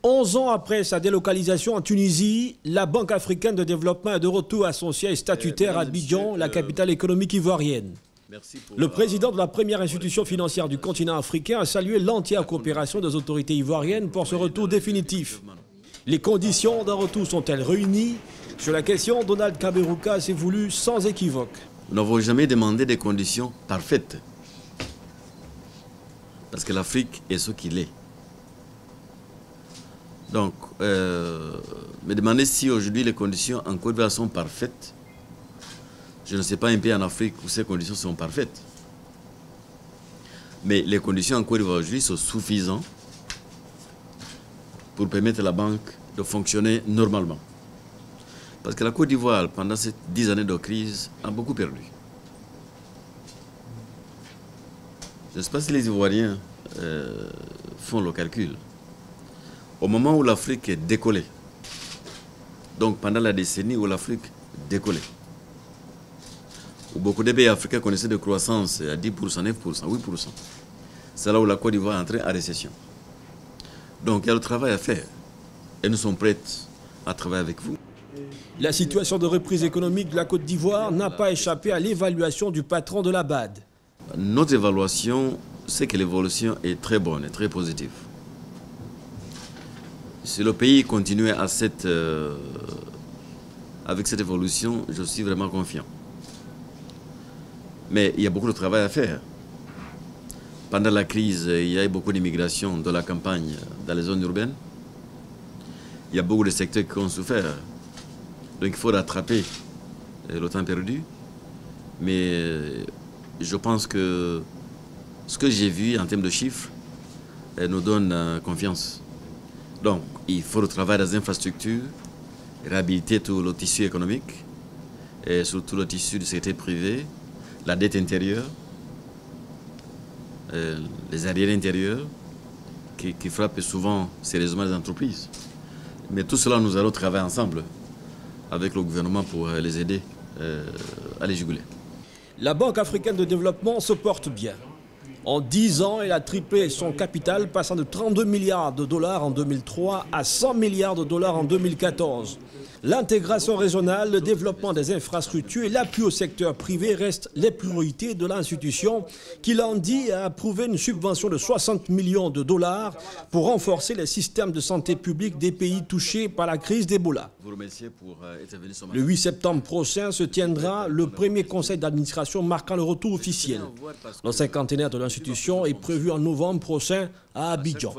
11 ans après sa délocalisation en Tunisie, la Banque africaine de développement est de retour à son siège statutaire à Abidjan, la capitale économique ivoirienne. Le président de la première institution financière du continent africain a salué l'entière coopération des autorités ivoiriennes pour ce retour définitif. Les conditions d'un retour sont-elles réunies? Sur la question, Donald Kaberuka s'est voulu sans équivoque. Nous n'avons jamais demandé des conditions parfaites. Parce que l'Afrique est ce qu'il est. Donc, me demander si aujourd'hui les conditions en Côte d'Ivoire sont parfaites, je ne sais pas un pays en Afrique où ces conditions sont parfaites. Mais les conditions en Côte d'Ivoire aujourd'hui sont suffisantes pour permettre à la banque de fonctionner normalement. Parce que la Côte d'Ivoire, pendant ces 10 années de crise, a beaucoup perdu. Je ne sais pas si les Ivoiriens font le calcul. Au moment où l'Afrique est décollée, donc pendant la décennie où l'Afrique décollait, où beaucoup de pays africains connaissaient de croissance à 10%, 9%, 8%, c'est là où la Côte d'Ivoire est entrée en récession. Donc il y a le travail à faire et nous sommes prêts à travailler avec vous. La situation de reprise économique de la Côte d'Ivoire n'a pas échappé à l'évaluation du patron de la BAD. Notre évaluation, c'est que l'évolution est très bonne et très positive. Si le pays continue avec cette évolution, je suis vraiment confiant. Mais il y a beaucoup de travail à faire. Pendant la crise, il y a eu beaucoup d'immigration de la campagne dans les zones urbaines. Il y a beaucoup de secteurs qui ont souffert. Donc il faut rattraper le temps perdu. Mais je pense que ce que j'ai vu en termes de chiffres nous donne confiance. Donc, il faut le travail dans les infrastructures, réhabiliter tout le tissu économique, et surtout le tissu du secteur privé, la dette intérieure, les arriérés intérieurs, qui frappent souvent sérieusement les entreprises. Mais tout cela, nous allons travailler ensemble avec le gouvernement pour les aider à les juguler. La Banque africaine de développement se porte bien. En 10 ans, elle a triplé son capital, passant de 32 milliards de dollars en 2003 à 100 milliards de dollars en 2014. L'intégration régionale, le développement des infrastructures et l'appui au secteur privé restent les priorités de l'institution qui, lundi, a approuvé une subvention de 60 millions de dollars pour renforcer les systèmes de santé publique des pays touchés par la crise d'Ebola. Le 8 septembre prochain se tiendra le premier conseil d'administration marquant le retour officiel. Le cinquantenaire de l'institution est prévu en novembre prochain à Abidjan.